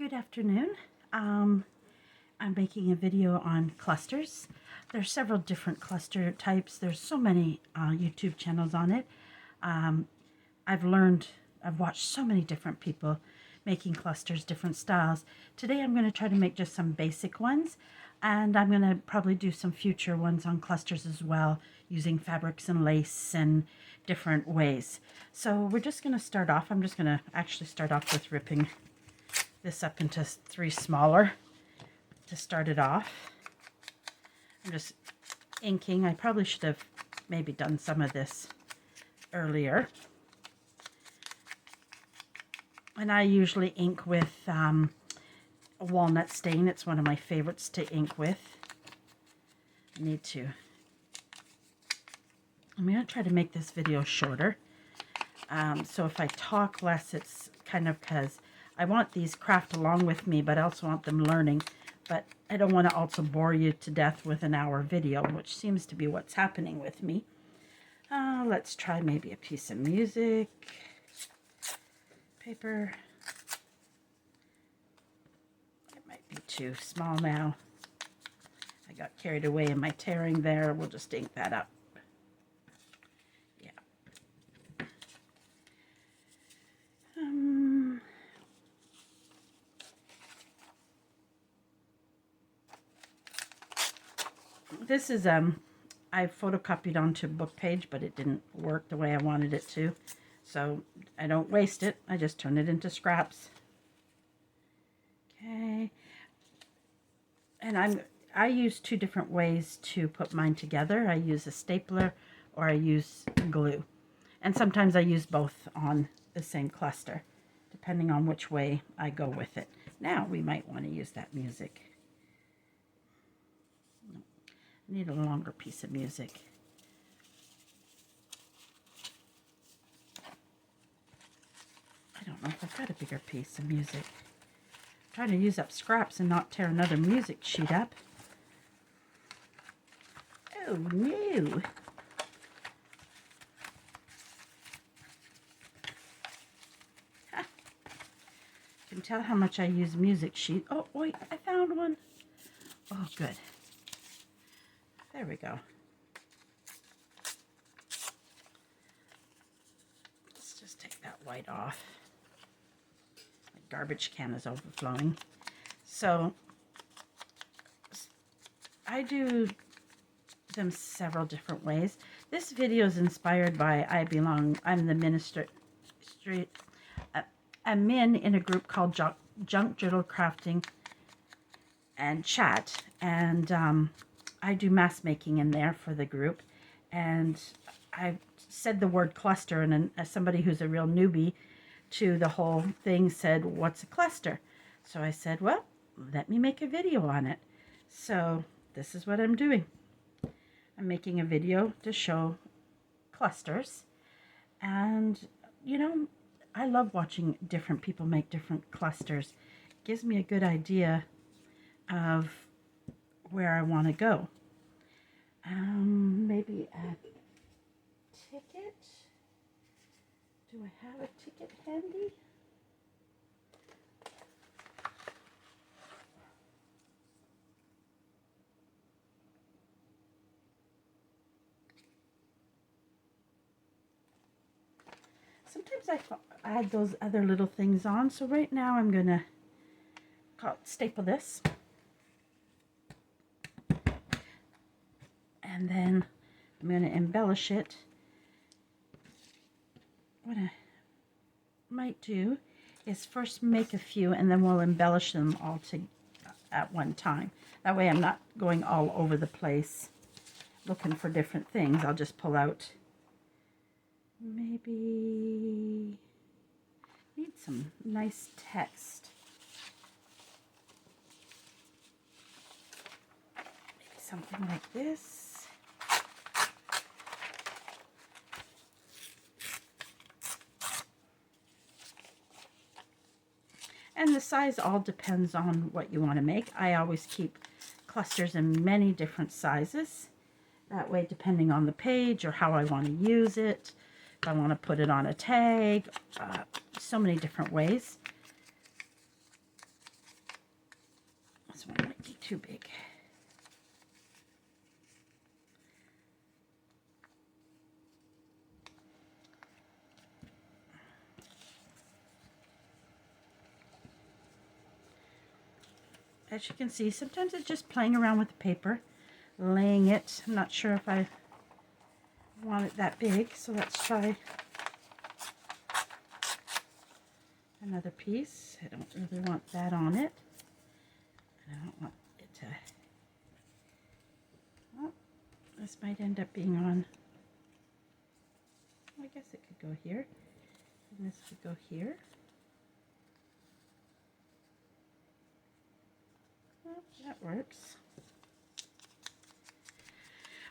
Good afternoon. I'm making a video on clusters. There's several different cluster types. There's so many YouTube channels on it. I've watched so many different people making clusters, different styles. Today I'm going to try to make just some basic ones, and I'm going to probably do some future ones on clusters as well, using fabrics and lace and different ways. So we're just going to start off. I'm just going to actually start off with ripping this up into 3 smaller to start it off. I'm just inking. I probably should have maybe done some of this earlier. And I usually ink with a walnut stain. It's one of my favorites to ink with. I'm going to try to make this video shorter. So if I talk less, it's kind of because I want these craft along with me, but I also want them learning. But I don't want to also bore you to death with an hour video, which seems to be what's happening with me. Let's try maybe a piece of music. Paper. It might be too small now. I got carried away in my tearing there. We'll just ink that up. Yeah. This is I photocopied onto a book page, but it didn't work the way I wanted it to. So I don't waste it. I just turn it into scraps. Okay. And I use 2 different ways to put mine together. I use a stapler or I use glue. And sometimes I use both on the same cluster, depending on which way I go with it. Now we might want to use that music. I need a longer piece of music. I don't know if I've got a bigger piece of music. I'm trying to use up scraps and not tear another music sheet up. Oh no! Ha. You can tell how much I use music sheet. Oh wait, I found one. Oh good. There we go. Let's just take that white off. The garbage can is overflowing. So I do them several different ways. This video is inspired by I'm the minister. I'm in a group called Junk Journal Crafting and Chat, and I do mask making in there for the group, and I said the word cluster, and as somebody who's a real newbie to the whole thing said, "What's a cluster?" So I said, well, let me make a video on it. So this is what I'm doing. I'm making a video to show clusters, and you know, I love watching different people make different clusters. It gives me a good idea of where I want to go. Maybe a ticket. Do I have a ticket handy? Sometimes I add those other little things on. So right now I'm going to staple this. And then I'm going to embellish it. What I might do is first make a few, and then we'll embellish them all at one time. That way I'm not going all over the place looking for different things. I'll just pull out, maybe need some nice text. Maybe something like this. And the size all depends on what you want to make. I always keep clusters in many different sizes. That way, depending on the page or how I want to use it, if I want to put it on a tag, so many different ways. too big. As you can see, sometimes it's just playing around with the paper, laying it. I'm not sure if I want it that big, so let's try another piece. I don't really want that on it. And I don't want it to... Well, this might end up being on... I guess it could go here. And this could go here. Well, that works.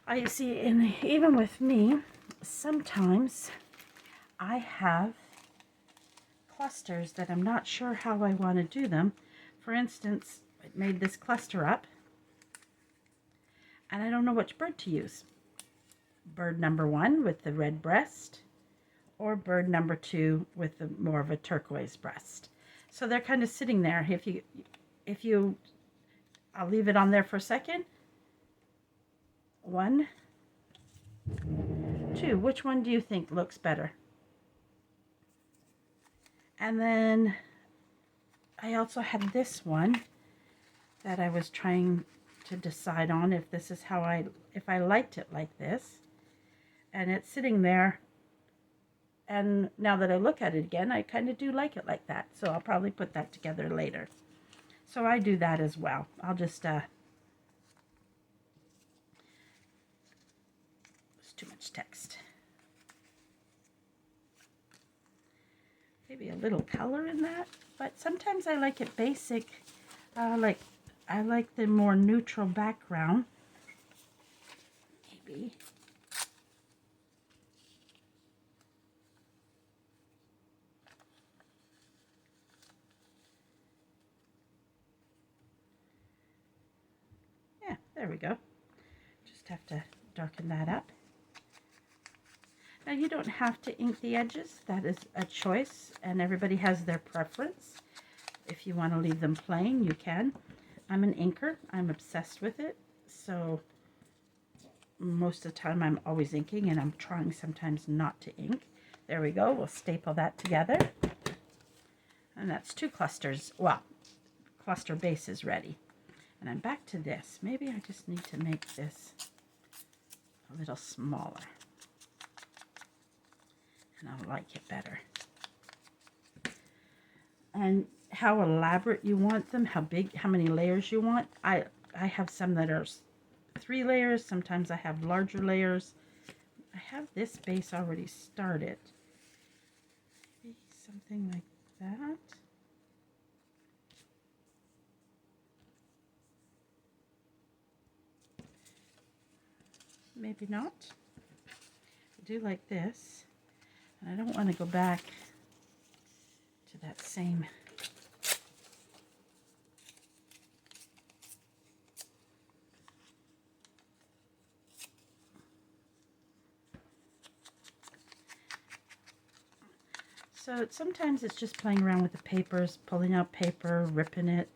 I see, even with me, sometimes I have clusters that I'm not sure how I want to do them. For instance, I made this cluster up, and I don't know which bird to use. Bird number 1 with the red breast, or bird number 2 with the more of a turquoise breast. So they're kind of sitting there. If you, I'll leave it on there for a second. 1, 2. Which one do you think looks better? And then I also had this one that I was trying to decide on if this is how if I liked it like this. And it's sitting there, and now that I look at it again, I kind of do like it like that. So I'll probably put that together later. So I do that as well. I'll just too much text. Maybe a little color in that, but sometimes I like it basic. I like the more neutral background. Maybe. Yeah, there we go. Just have to darken that up. Now, you don't have to ink the edges. That is a choice, and everybody has their preference. If you want to leave them plain, you can. I'm an inker. I'm obsessed with it. So most of the time I'm always inking, and I'm trying sometimes not to ink. There we go. We'll staple that together. And that's 2 clusters. Well, cluster base is ready. And I'm back to this. Maybe I just need to make this a little smaller. And I'll like it better. And how elaborate you want them, how big, how many layers you want. I have some that are 3 layers. Sometimes I have larger layers. I have this base already started. Maybe something like that. Maybe not. I do like this. And I don't want to go back to that same. So sometimes it's just playing around with the papers, pulling out paper, ripping it,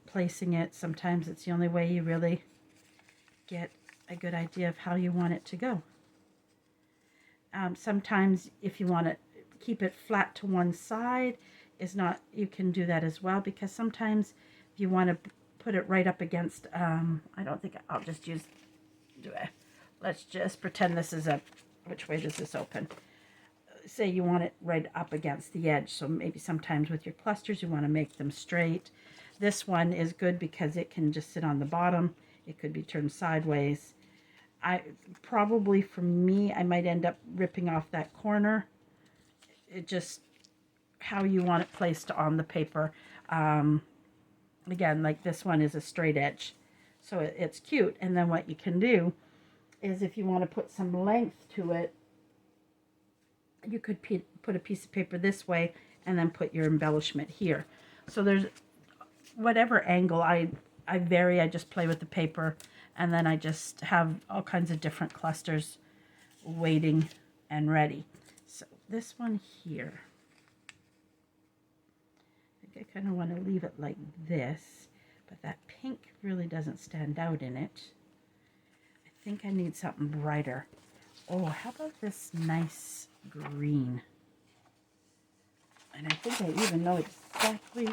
placing it. Sometimes it's the only way you really get a good idea of how you want it to go. Sometimes if you want to keep it flat to one side, you can do that as well, because sometimes if you want to put it right up against, I don't think I'll just let's just pretend this is which way does this open? Say you want it right up against the edge, so maybe sometimes with your clusters you want to make them straight. This one is good because it can just sit on the bottom. It could be turned sideways. Probably for me, I might end up ripping off that corner. It just how you want it placed on the paper. Again, like this one is a straight edge, so it's cute. And then what you can do is, if you want to put some length to it, you could put a piece of paper this way and then put your embellishment here. So there's whatever angle I vary. I just play with the paper, and then I just have all kinds of different clusters waiting and ready. So this one here, I think I kind of want to leave it like this, but that pink really doesn't stand out in it. I think I need something brighter. Oh, how about this nice green? And I think I even know exactly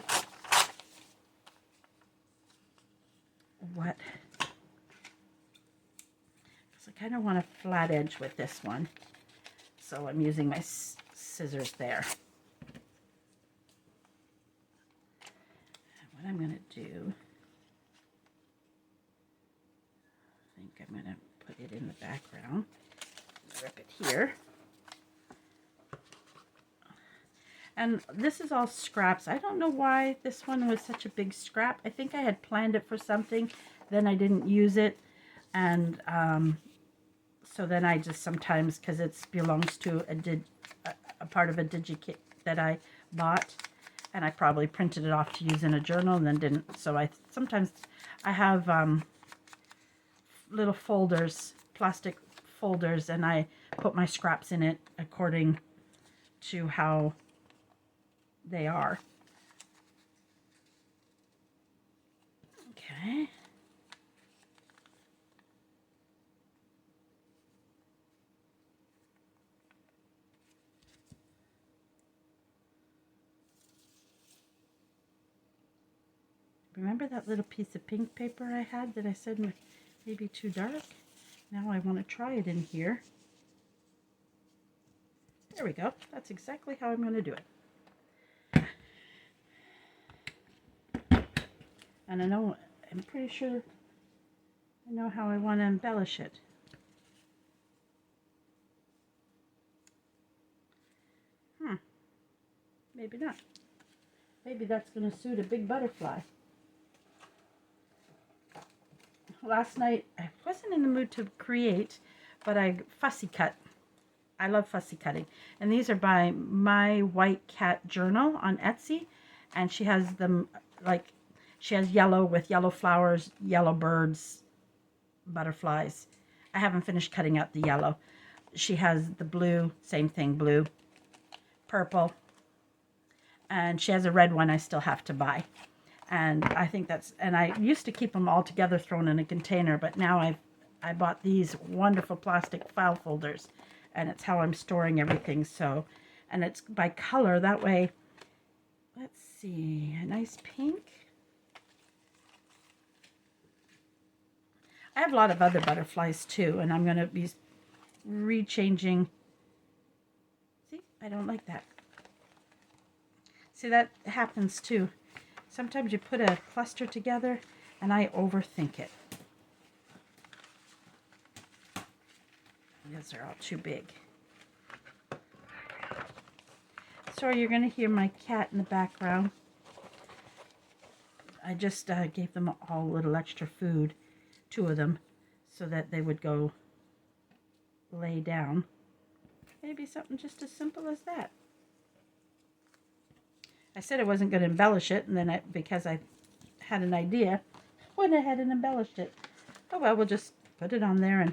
what. So I kind of want a flat edge with this one. So I'm using my scissors there. And what I'm going to do, I think I'm going to put it in the background. Rip it here. And this is all scraps. I don't know why this one was such a big scrap. I think I had planned it for something, then I didn't use it. And so then I just sometimes, because it belongs to a part of a digi-kit that I bought, and I probably printed it off to use in a journal and then didn't. So sometimes I have little folders, plastic folders, and I put my scraps in it according to how they are. Okay. Remember that little piece of pink paper I had that I said maybe too dark? Now I want to try it in here. There we go. That's exactly how I'm going to do it. And I'm pretty sure I know how I want to embellish it. Maybe not. Maybe that's going to suit a big butterfly. Last night, I wasn't in the mood to create, but I fussy cut. I love fussy cutting. And these are by My White Cat Journal on Etsy. And she has them, like, she has yellow with yellow flowers, yellow birds, butterflies. I haven't finished cutting out the yellow. She has the blue, same thing, blue, purple. And she has a red one I still have to buy. And I think and I used to keep them all together thrown in a container, but now I bought these wonderful plastic file folders, and it's how I'm storing everything. So, and it's by color, that way, let's see, a nice pink. I have a lot of other butterflies too, and I'm going to be rechanging. See, I don't like that. See, that happens too. Sometimes you put a cluster together and I overthink it. These are all too big. Sorry, you're going to hear my cat in the background. I just gave them all a little extra food, 2 of them, so that they would go lay down. Maybe something just as simple as that. I said I wasn't going to embellish it, and then because I had an idea, went ahead and embellished it. Oh well, we'll just put it on there.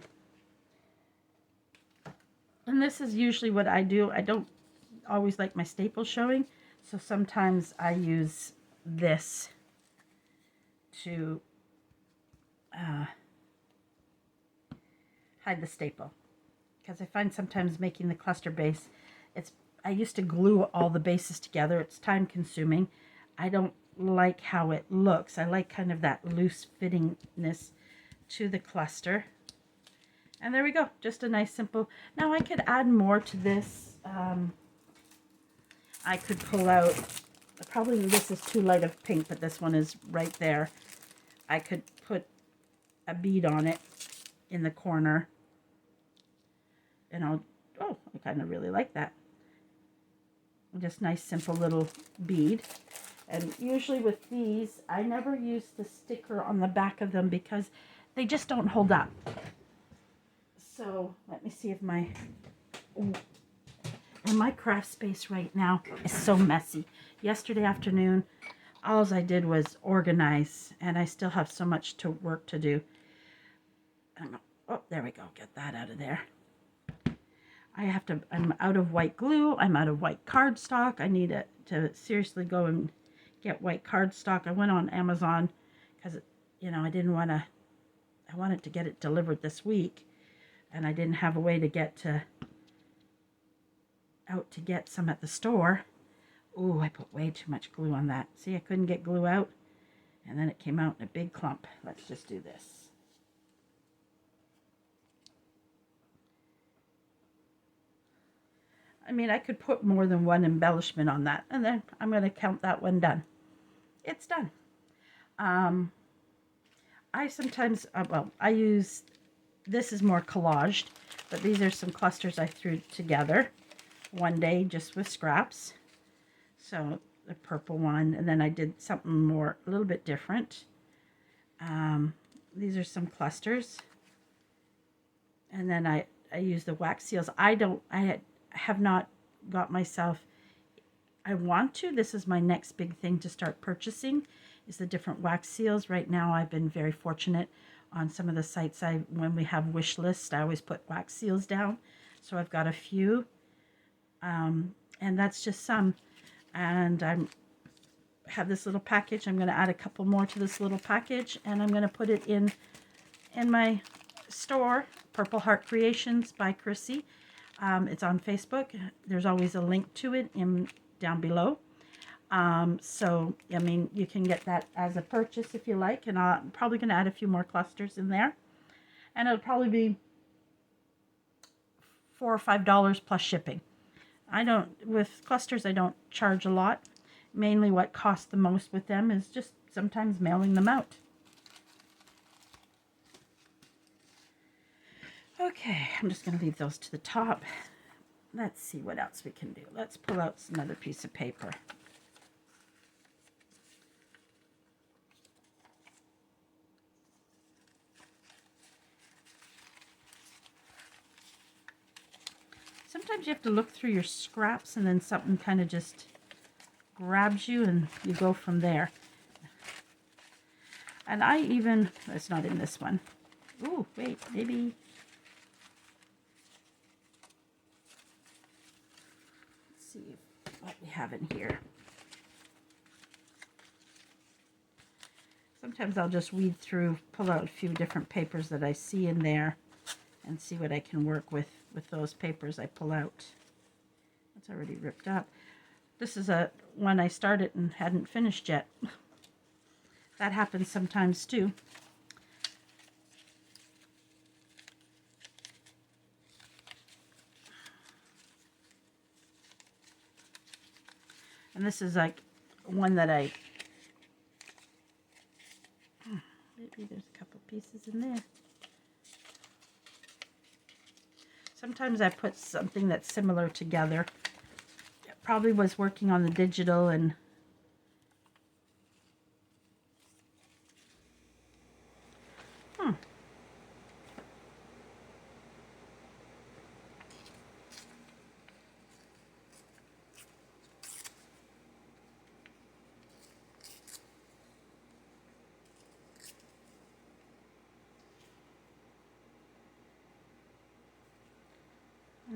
And this is usually what I do. I don't always like my staples showing, so sometimes I use this to hide the staple. Because I find sometimes making the cluster base, I used to glue all the bases together. It's time consuming. I don't like how it looks. I like kind of that loose fittingness to the cluster. And there we go. Just a nice simple. Now I could add more to this. I could pull out, probably this is too light of pink, but this one is right there. I could put a bead on it in the corner. And I kind of really like that. Just nice simple little bead. And usually with these, I never use the sticker on the back of them because they just don't hold up. So let me see if my craft space right now is so messy. Yesterday afternoon, all I did was organize, and I still have so much work to do. Oh, there we go. Get that out of there. I'm out of white glue. I'm out of white cardstock. I need to seriously go and get white cardstock. I went on Amazon because, you know, I wanted to get it delivered this week, and I didn't have a way to get out to get some at the store. Ooh, I put way too much glue on that. See, I couldn't get glue out, and then it came out in a big clump. Let's just do this. I mean, I could put more than one embellishment on that, and then I'm going to count that one done. It's done. I sometimes, I use, this is more collaged, but these are some clusters I threw together one day just with scraps. So the purple one, and then I did something more, a little bit different. These are some clusters. And then I use the wax seals. I have not got myself, I want to, this is my next big thing to start purchasing, is the different wax seals. Right now I've been very fortunate on some of the sites when we have wish lists, I always put wax seals down. So I've got a few, and that's just some. And I have this little package. I'm going to add a couple more to this little package, and I'm going to put it in my store, Purple Heart Creations by Chrissy. It's on Facebook. There's always a link to it down below. So, I mean, you can get that as a purchase if you like, and I'm probably going to add a few more clusters in there. And it'll probably be $4 or $5 plus shipping. With clusters, I don't charge a lot. Mainly what costs the most with them is just sometimes mailing them out. Okay, I'm just going to leave those to the top. Let's see what else we can do. Let's pull out another piece of paper. Sometimes you have to look through your scraps and then something kind of just grabs you and you go from there. And it's not in this one. Ooh, wait, maybe. Let's see what we have in here. Sometimes I'll just weed through, pull out a few different papers that I see in there and see what I can work with those papers I pull out. It's already ripped up. This is one I started and hadn't finished yet. That happens sometimes too. And this is like one that maybe there's a couple pieces in there. Sometimes I put something that's similar together. It probably was working on the digital and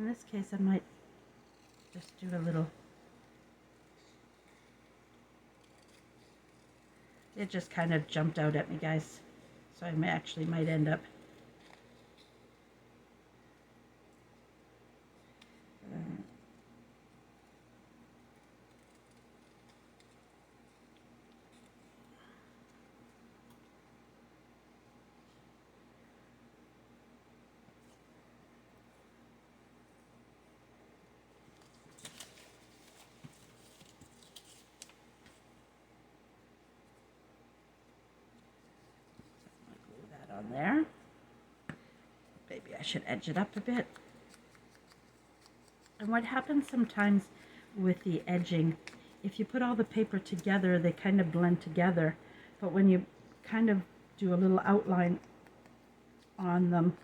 in this case, I might just do a little. It just kind of jumped out at me, guys. So I might end up. On there. Maybe I should edge it up a bit. And what happens sometimes with the edging, if you put all the paper together, they kind of blend together. But when you kind of do a little outline on them,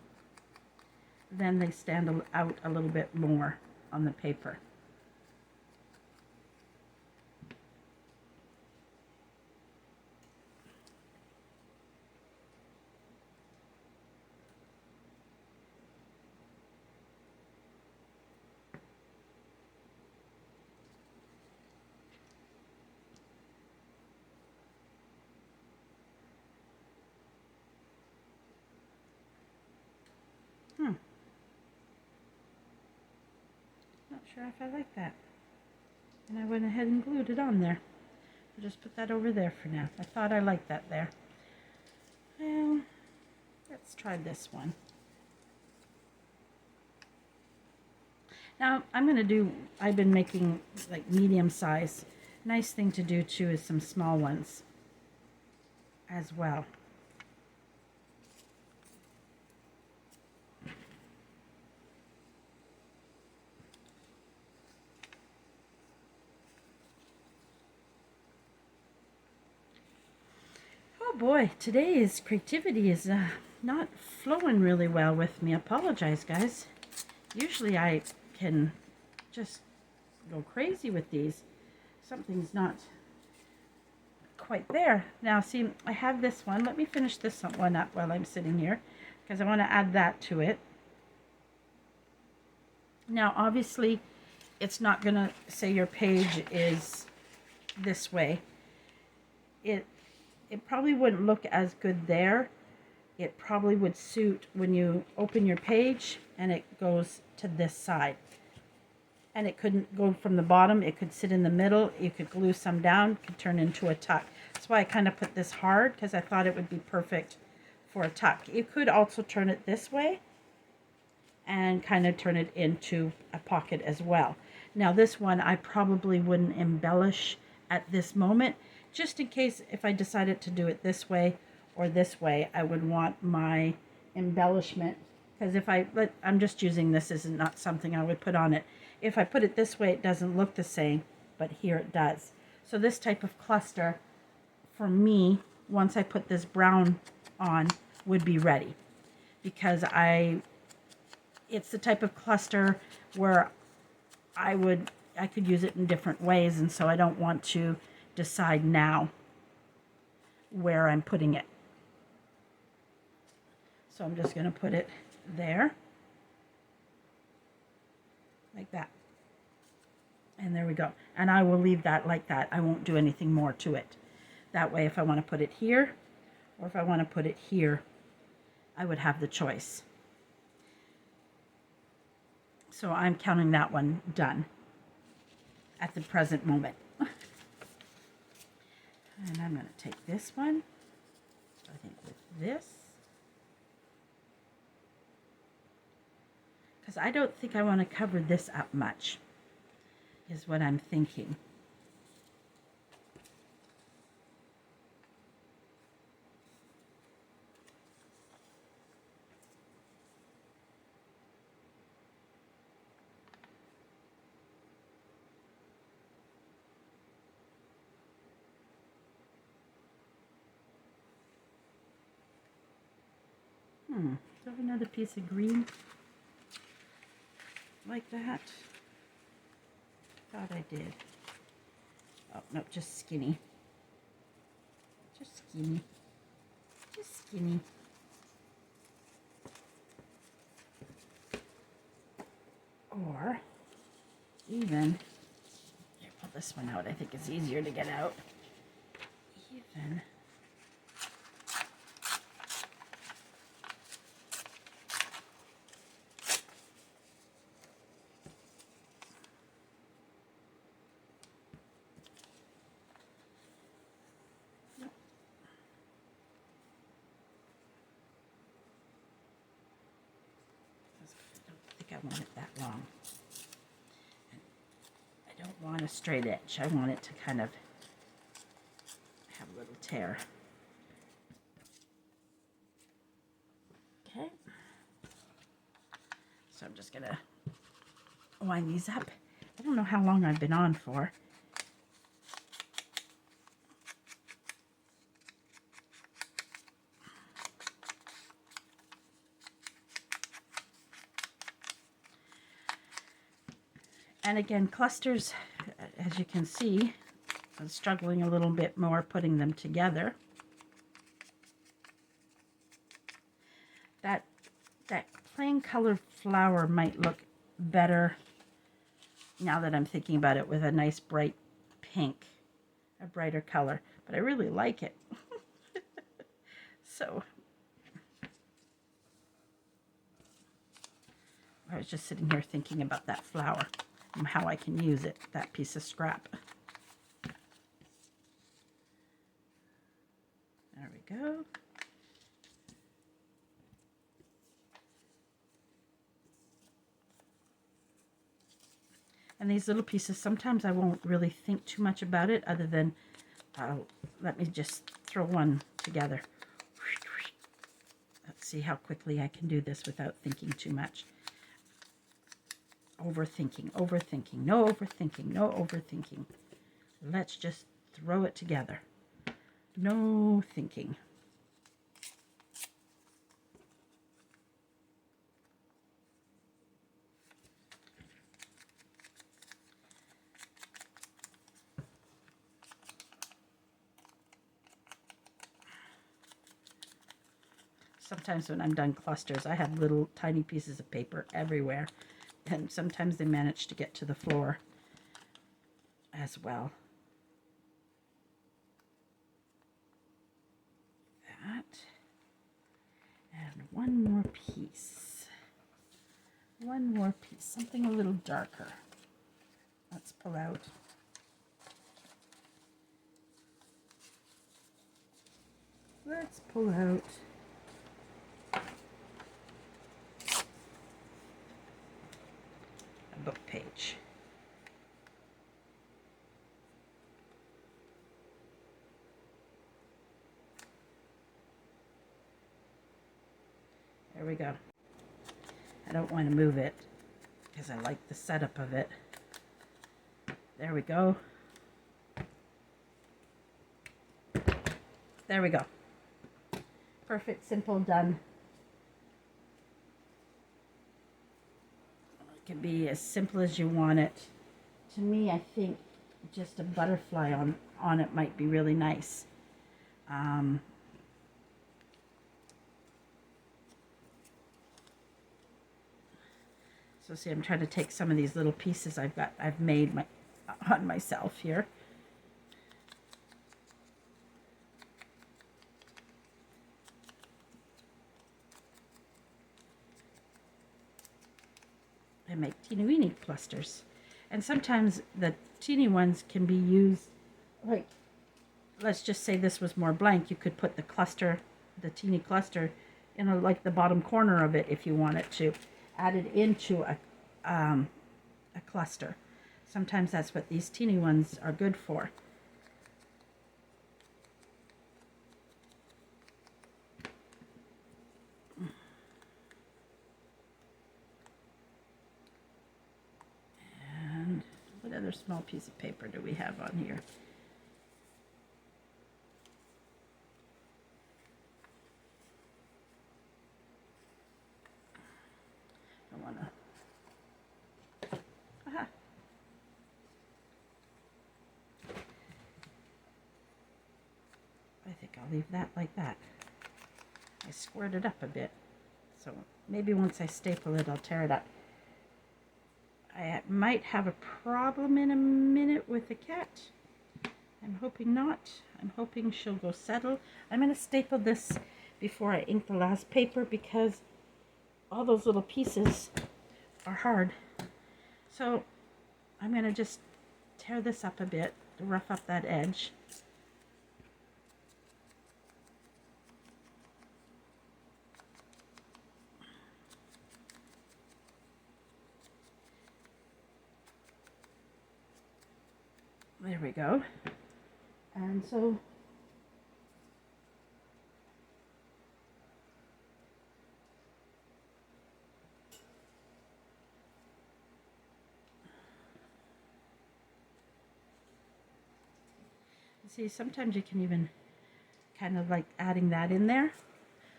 then they stand out a little bit more on the paper. sure if I like that. And I went ahead and glued it on there. I'll just put that over there for now. I thought I liked that there. Well, let's try this one. Now I'm going to do, I've been making like medium size. Nice thing to do too is some small ones as well. Oh boy, today's creativity is not flowing really well with me. I apologize, guys. Usually I can just go crazy with these. Something's not quite there. Now see, I have this one. Let me finish this one up while I'm sitting here, because I want to add that to it. Now obviously it's not going to say your page is this way. It probably wouldn't look as good there. It probably would suit when you open your page and it goes to this side. And it couldn't go from the bottom. It could sit in the middle. You could glue some down. It could turn into a tuck. That's why I kind of put this hard, because I thought it would be perfect for a tuck. You could also turn it this way and kind of turn it into a pocket as well. Now this one I probably wouldn't embellish at this moment, just in case if I decided to do it this way or this way, I would want my embellishment, because if I'm just using this as not something I would put on it. If I put it this way, it doesn't look the same, but here it does. So this type of cluster, for me, once I put this brown on, would be ready, because it's the type of cluster where I could use it in different ways, and so I don't want to decide now where I'm putting it. So I'm just going to put it there, like that. And there we go. And I will leave that like that. I won't do anything more to it. That way, if I want to put it here, or if I want to put it here, I would have the choice. So I'm counting that one done at the present moment. And I'm going to take this one, I think with this, because I don't think I want to cover this up much, is what I'm thinking. Do I have another piece of green like that? Thought I did. Oh, no, just skinny. Just skinny. Just skinny. Or even, here, pull this one out. I think it's easier to get out. Even I want it that long. I don't want a straight edge. I want it to kind of have a little tear. Okay. So I'm just going to wind these up. I don't know how long I've been on for. And again, clusters, as you can see, I'm struggling a little bit more putting them together. That plain colored flower might look better now that I'm thinking about it with a nice bright pink, a brighter color. But I really like it. So I was just sitting here thinking about that flower. how I can use it, that piece of scrap. There we go. And these little pieces, sometimes I won't really think too much about it other than, let me just throw one together. Let's see how quickly I can do this without thinking too much. Overthinking, overthinking, no overthinking, no overthinking. Let's just throw it together. No thinking. Sometimes when I'm done clusters, I have little tiny pieces of paper everywhere, and sometimes they manage to get to the floor as well. That. And one more piece. One more piece, something a little darker. Let's pull out. Let's pull out a book page. There we go. I don't want to move it because I like the setup of it. There we go. There we go. Perfect, simple, done. It can be as simple as you want it. To me, I think just a butterfly on it might be really nice. So see, I'm trying to take some of these little pieces I've made on myself here. And make teeny weeny clusters. And sometimes the teeny ones can be used, like, let's just say this was more blank. You could put the cluster, the teeny cluster, in like the bottom corner of it if you wanted to. Add it into a cluster. Sometimes that's what these teeny ones are good for. And what other small piece of paper do we have on here? I want to. I think I'll leave that like that. I squared it up a bit, so maybe once I staple it, I'll tear it up. I might have a problem in a minute with the cat. I'm hoping not. I'm hoping she'll go settle. I'm going to staple this before I ink the last paper because all those little pieces are hard. So I'm going to just tear this up a bit to rough up that edge. There we go. And so see, sometimes you can even kind of like adding that in there.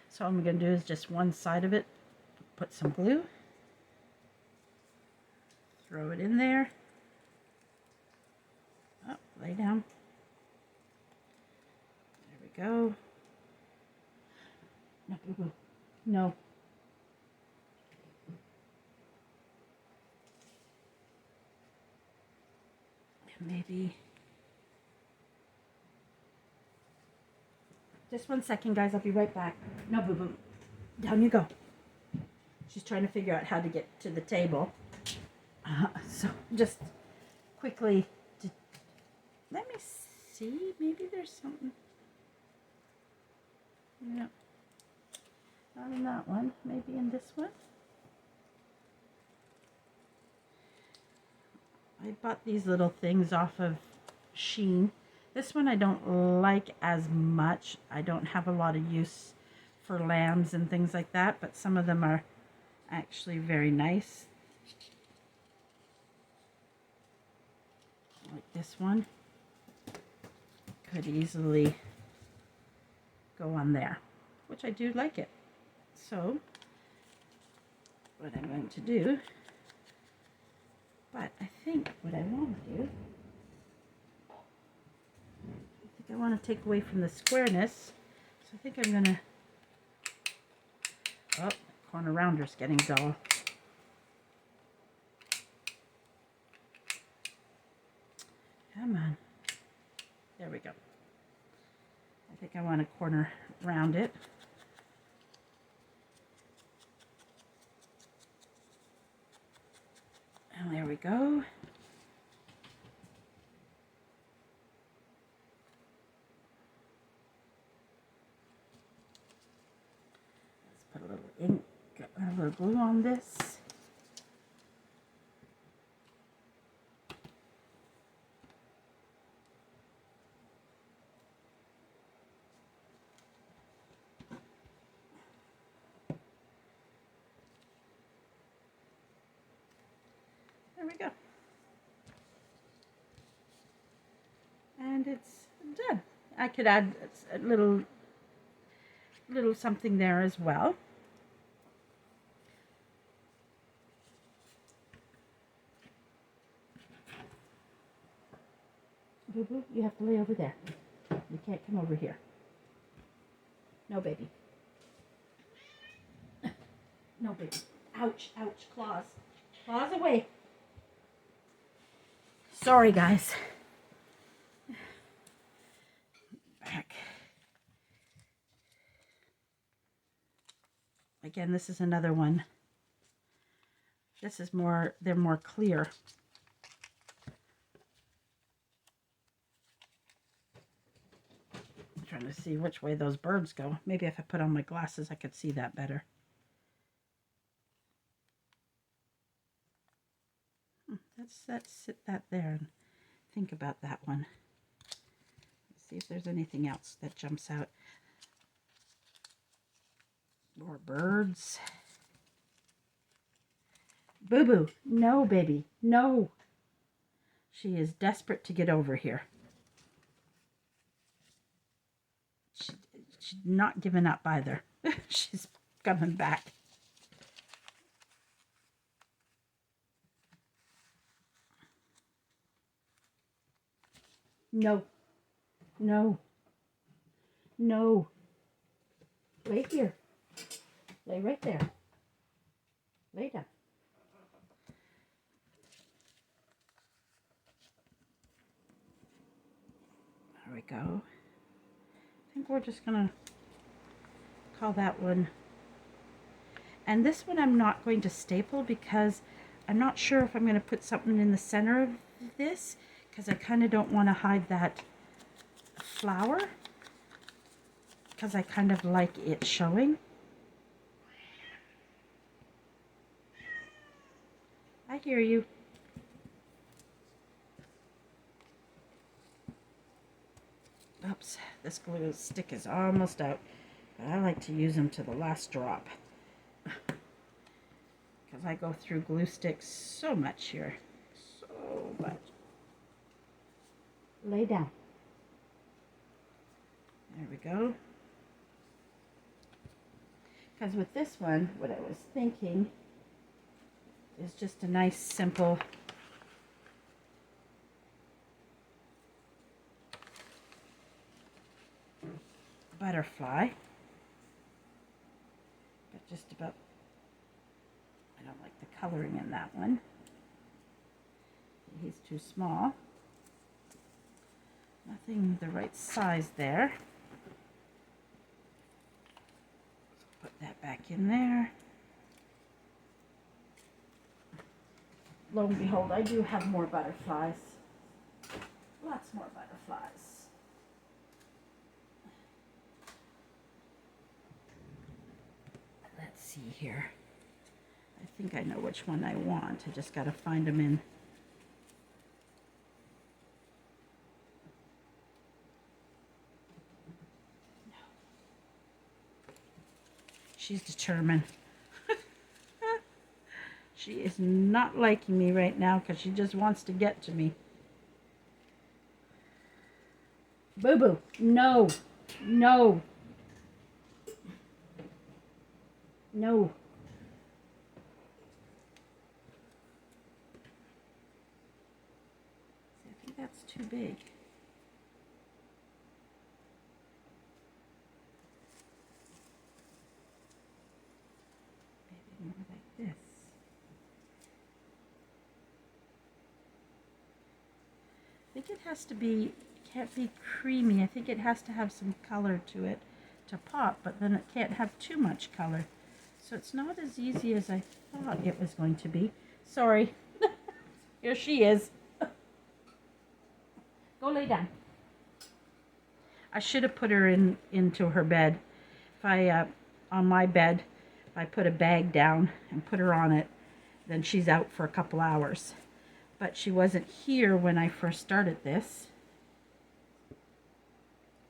So all I'm going to do is just one side of it, put some glue, throw it in there. Oh, lay down. There we go. No, no. Maybe. Just one second, guys. I'll be right back. No, boo-boo. Down you go. She's trying to figure out how to get to the table. So just quickly, let me see, maybe there's something. No, not in that one, maybe in this one. I bought these little things off of Shein. This one I don't like as much. I don't have a lot of use for lambs and things like that, but some of them are actually very nice. Like this one. Could easily go on there, which I do like it. So, what I'm going to do, but I think what I want to do, I want to take away from the squareness, so I think I'm going to, oh, corner rounder's getting dull. Come on. There we go. I think I want to corner round it. And there we go. Let's put a little ink, a little glue on this. There we go. And it's done. I could add a little something there as well. Boo Boo, you have to lay over there. You can't come over here. No, baby. No, baby. Ouch, ouch, claws. Claws away. Sorry, guys. Back. Again, this is another one. This is more, they're more clear. I'm trying to see which way those birds go. Maybe if I put on my glasses, I could see that better. Let's sit that there and think about that one. Let's see if there's anything else that jumps out. More birds. Boo Boo, no, baby, no. She is desperate to get over here. She's not giving up either. She's coming back. No, no, no. Lay here. Lay right there. Lay down. There we go. I think we're just gonna call that one. And this one I'm not going to staple because I'm not sure if I'm going to put something in the center of this, because I kind of don't want to hide that flower, because I kind of like it showing. I hear you. Oops, this glue stick is almost out, but I like to use them to the last drop, because I go through glue sticks so much here, so much. Lay down. There we go. Because with this one, what I was thinking is just a nice simple butterfly, but just about, I don't like the coloring in that one. He's too small. Nothing the right size there. Put that back in there. lo and behold, I do have more butterflies. Lots more butterflies. Let's see here. I think I know which one I want. I just got to find them in. She's determined. She is not liking me right now because she just wants to get to me. Boo-boo, no, no, no. See, I think that's too big. Maybe more like this. I think it has to be, can't be creamy. I think it has to have some color to it to pop, but then it can't have too much color. So it's not as easy as I thought it was going to be. Sorry. Here she is. Go lay down. I should have put her into her bed. If I, on my bed, if I put a bag down and put her on it, then she's out for a couple hours. But she wasn't here when I first started this.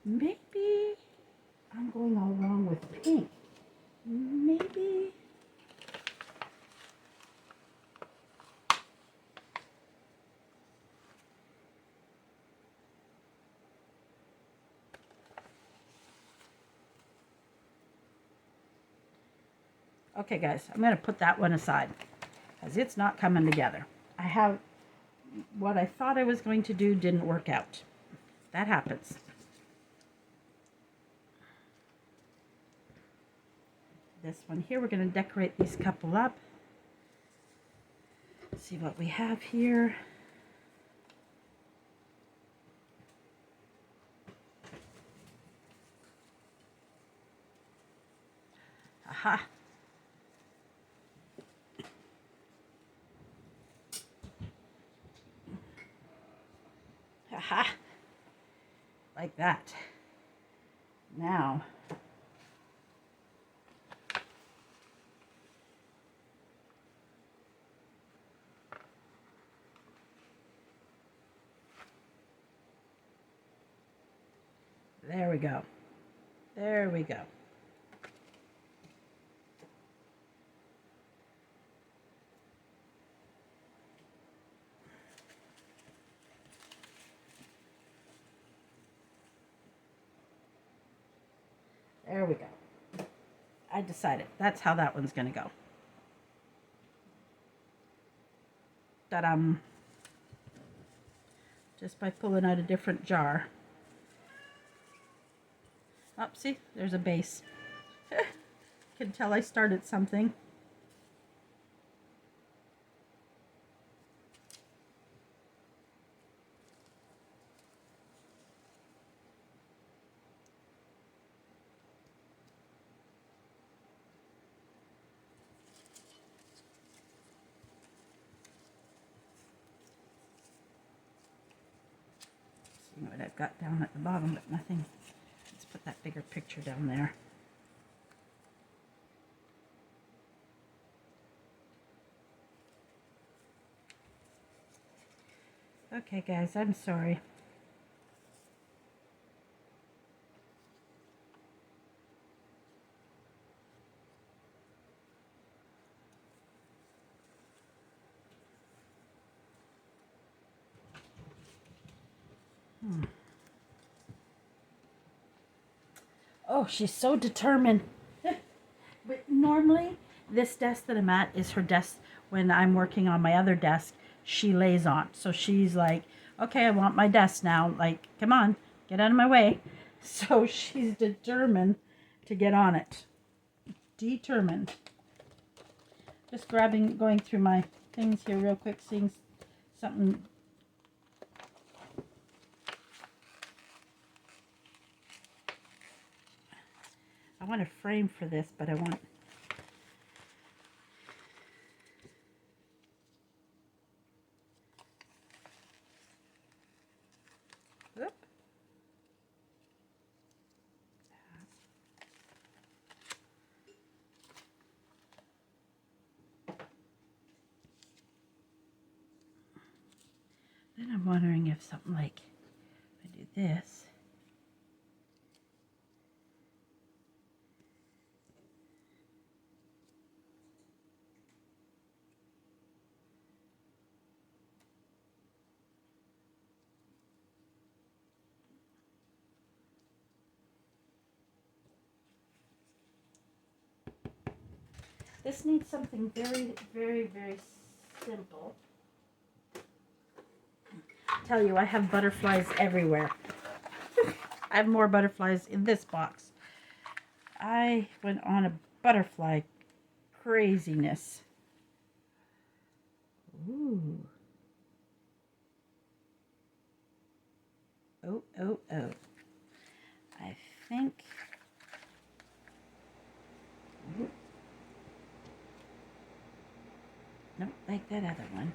Maybe I'm going all wrong with pink. Maybe. Okay, guys, I'm going to put that one aside because it's not coming together. I have what I thought I was going to do didn't work out. That happens. This one here, we're going to decorate these couple up. Let's see what we have here. Aha. Aha. Like that. Now, there we go. There we go. There we go. I decided that's how that one's going to go. Ta-dum. Just by pulling out a different jar. Oh, see, there's a base. Can tell I started something. See what I've got down at the bottom, but nothing. Let's put that bigger picture down there. Okay, guys, I'm sorry. Oh, she's so determined. But normally, this desk that I'm at is her desk when I'm working on my other desk. She lays on. So she's like, okay, I want my desk now. Like, come on, get out of my way. So she's determined to get on it. Determined. Just going through my things here real quick, seeing something. I want a frame for this, but I want... then I'm wondering if something like, if I do this, this needs something very, very, very simple. I tell you, I have butterflies everywhere. I have more butterflies in this box. I went on a butterfly craziness. Ooh. Oh, oh, oh. I think... Ooh. Nope, like that other one.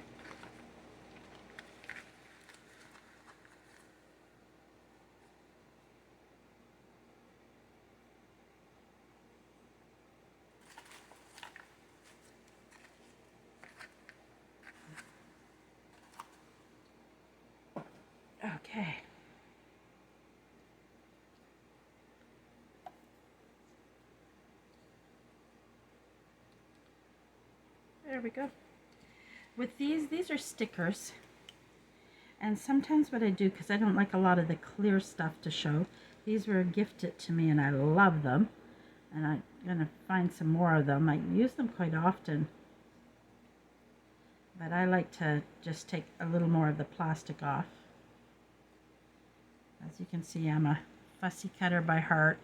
Okay. There we go. With these are stickers. And sometimes what I do, because I don't like a lot of the clear stuff to show, these were gifted to me and I love them. And I'm going to find some more of them. I use them quite often. But I like to just take a little more of the plastic off. As you can see, I'm a fussy cutter by heart.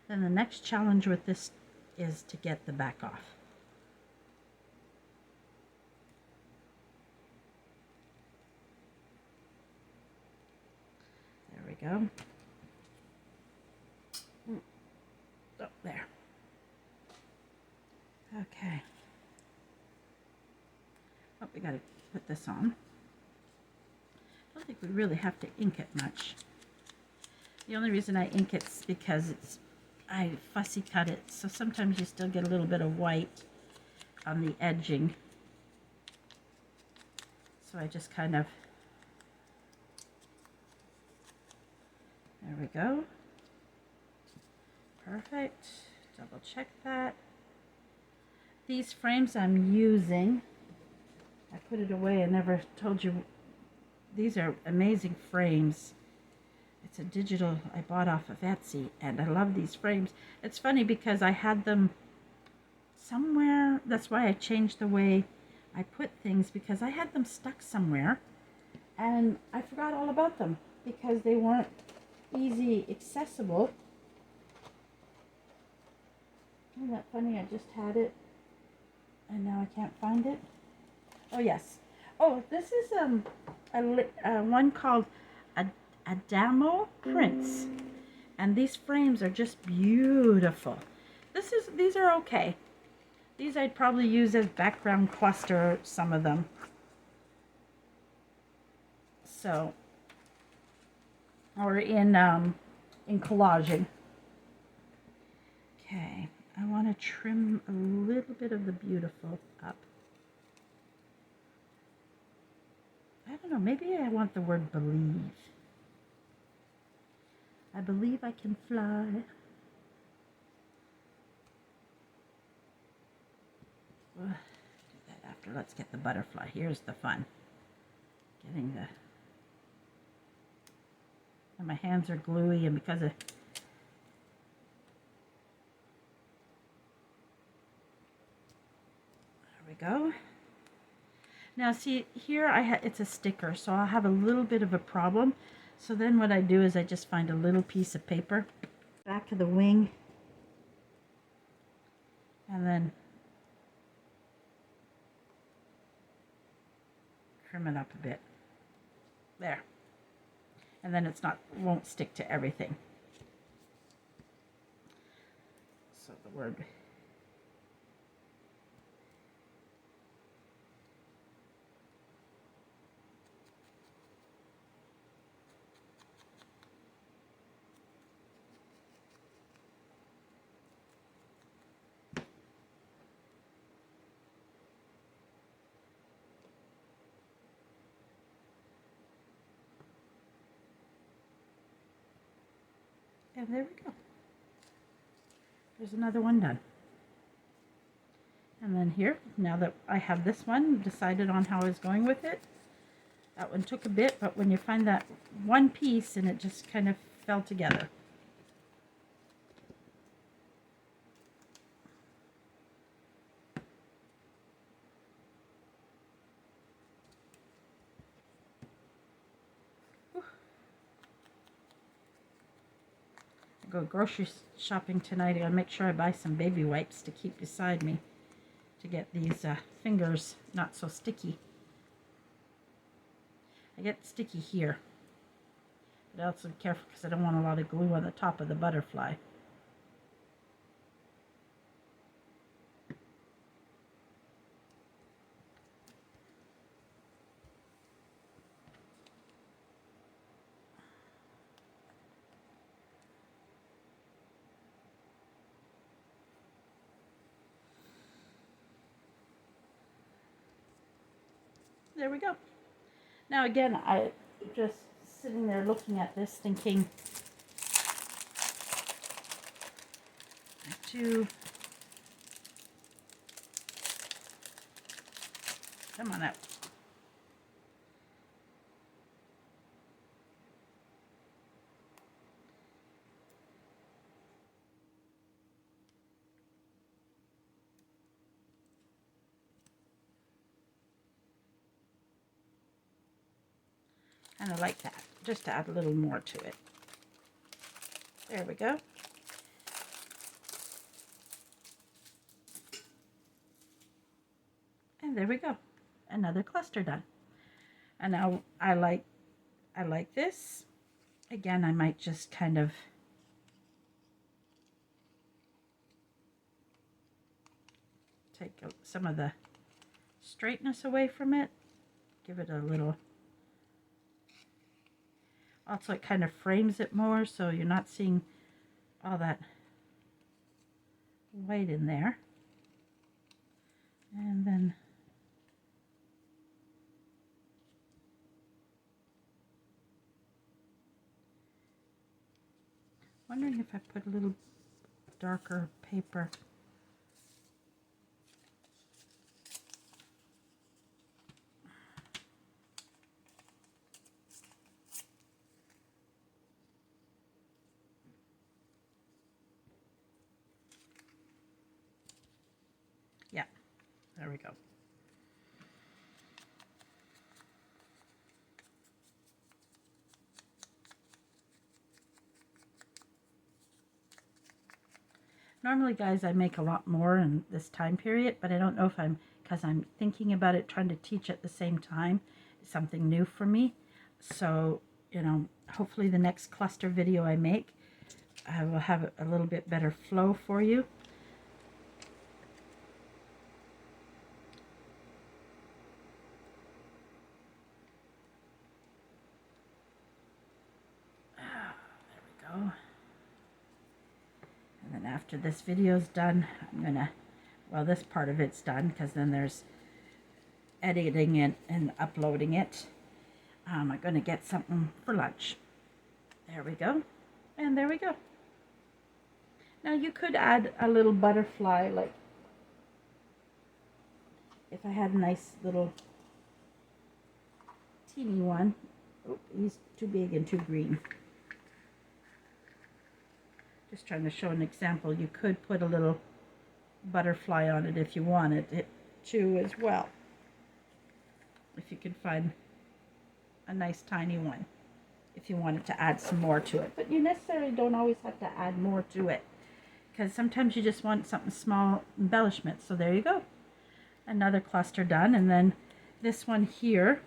Then the next challenge with this is to get the back off. There we go. Oh, there. Okay. Oh, we gotta put this on. I don't think we really have to ink it much. The only reason I ink it is because I fussy cut it, so sometimes you still get a little bit of white on the edging. So I just kind of, there we go. Perfect. Double check that. These frames I'm using, I put it away, I never told you, these are amazing frames. It's a digital I bought off of Etsy, and I love these frames. It's funny because I had them somewhere, that's why I changed the way I put things, because I had them stuck somewhere and I forgot all about them because they weren't easy accessible. Isn't that funny? I just had it and now I can't find it. Oh yes. Oh, this is one called Adamo Prints, and these frames are just beautiful. These are okay. These I'd probably use as background cluster, some of them. So, or in collaging. Okay, I want to trim a little bit of the beautiful up. I don't know, maybe I want the word believe. I believe I can fly. We'll do that after. Let's get the butterfly. Here's the fun. Getting the... And my hands are gluey, and because of... There we go. Now see, here it's a sticker, so I'll have a little bit of a problem. So then what I do is I just find a little piece of paper, back of the wing, and then trim it up a bit. There. And then won't stick to everything. So the word... And there we go. There's another one done. And then here, now that I have this one, decided on how I was going with it. That one took a bit, but when you find that one piece and it just kind of fell together. I go grocery shopping tonight. I gotta make sure I buy some baby wipes to keep beside me to get these fingers not so sticky. I get sticky here, but I also be careful because I don't want a lot of glue on the top of the butterfly. There we go. Now again, I just sitting there looking at this thinking, come on out. And I like that, just to add a little more to it. There we go. And there we go. Another cluster done. And now I like this. Again, I might just kind of take some of the straightness away from it. Give it a little. Also, it kind of frames it more, so you're not seeing all that white in there. And then wondering if I put a little darker paper. Yeah, there we go. Normally, guys, I make a lot more in this time period, but I don't know if because I'm thinking about it, trying to teach at the same time. It's something new for me. So, you know, hopefully the next cluster video I make, I will have a little bit better flow for you. There we go. And then after this video is done, I'm gonna, well, this part of it's done because then there's editing it and uploading it. I'm gonna get something for lunch. There we go. And there we go. Now you could add a little butterfly, like if I had a nice little teeny one. Oh, he's too big and too green. Just trying to show an example. You could put a little butterfly on it if you wanted it to as well. If you could find a nice tiny one. If you wanted to add some more to it. But you necessarily don't always have to add more to it. Because sometimes you just want something small embellishment. So there you go. Another cluster done. And then this one here,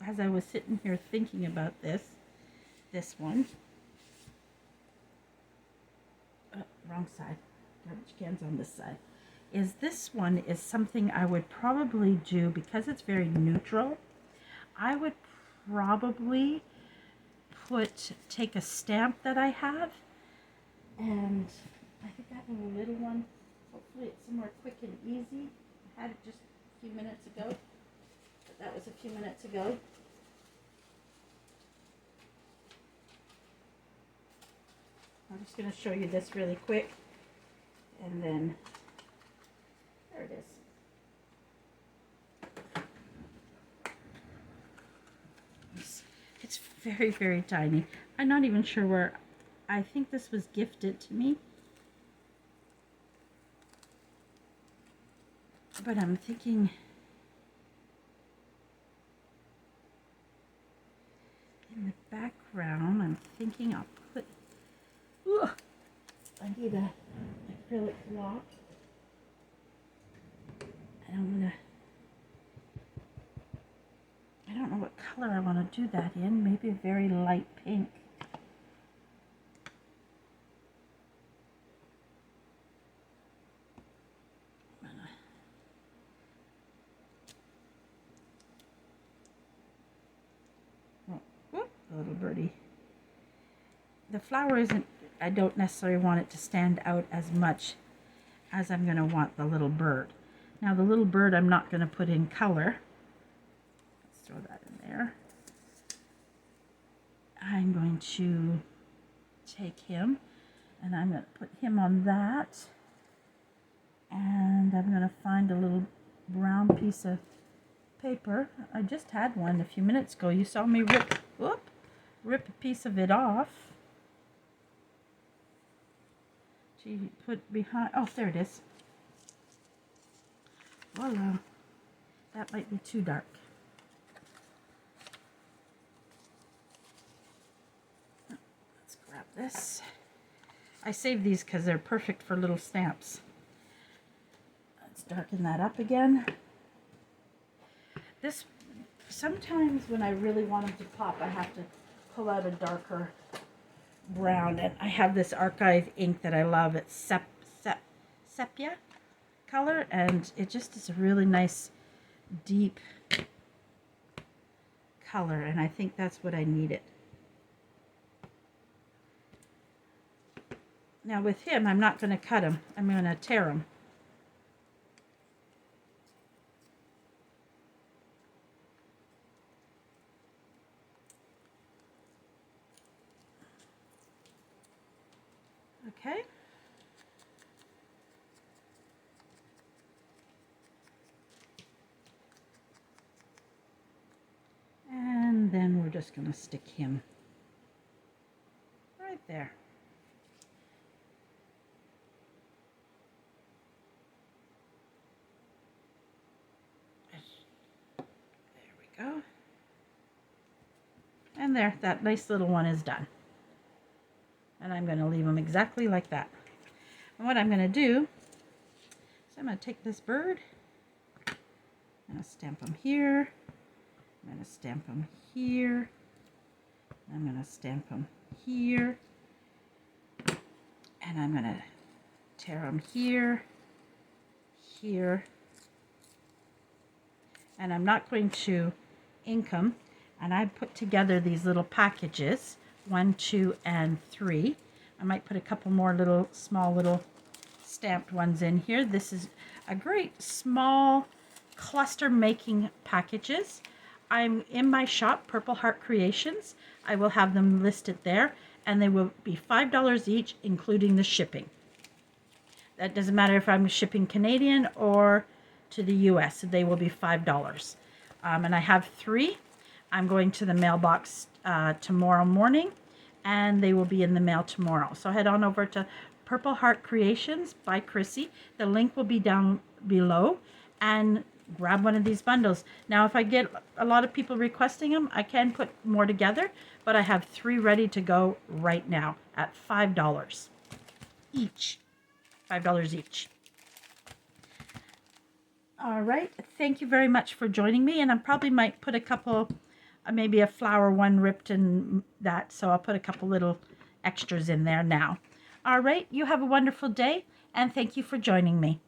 as I was sitting here thinking about this one. Wrong side. Garbage can's on this side. This one is something I would probably do because it's very neutral. I would probably take a stamp that I have, and I think I have a little one. Hopefully it's somewhere quick and easy. I had it just a few minutes ago, but that was a few minutes ago. I'm just going to show you this really quick. And then, there it is. It's very, very tiny. I'm not even sure where, I think this was gifted to me. But I'm thinking, in the background, I'm thinking I'll put, ooh, I need a acrylic block. And I'm gonna, I don't know what color I want to do that in. Maybe a very light pink. Little birdie. The flower isn't, I don't necessarily want it to stand out as much as I'm going to want the little bird. Now the little bird I'm not going to put in color. Let's throw that in there. I'm going to take him and I'm going to put him on that. And I'm going to find a little brown piece of paper. I just had one a few minutes ago. You saw me rip a piece of it off. She put behind, oh, there it is. Voila. That might be too dark. Let's grab this. I save these because they're perfect for little stamps. Let's darken that up again. This, sometimes when I really want them to pop, I have to pull out a darker brown, and I have this archive ink that I love. It's sepia color, and it just is a really nice deep color, and I think that's what I needed. Now with him, I'm not going to cut him. I'm going to tear him. Okay. And then we're just going to stick him right there. There we go. And there, that nice little one is done. And I'm going to leave them exactly like that. And what I'm going to do is I'm going to take this bird, I'm going to stamp him here, I'm going to stamp him here, I'm going to stamp him here, and I'm going to tear him here, here, and I'm not going to ink them. And I put together these little packages, 1, 2, and 3. I might put a couple more little, small little stamped ones in here. This is a great small cluster making packages. I'm in my shop, Purple Heart Creations. I will have them listed there, and they will be $5 each, including the shipping. That doesn't matter if I'm shipping Canadian or to the US. They will be $5. And I have 3. I'm going to the mailbox tomorrow morning, and they will be in the mail tomorrow. So head on over to Purple Heart Creations by Chrissy. The link will be down below, and grab one of these bundles. Now, if I get a lot of people requesting them, I can put more together, but I have 3 ready to go right now at $5 each. $5 each. All right. Thank you very much for joining me, and I probably might put a couple, maybe a flower one ripped and that, so I'll put a couple little extras in there now. All right. You have a wonderful day, and thank you for joining me.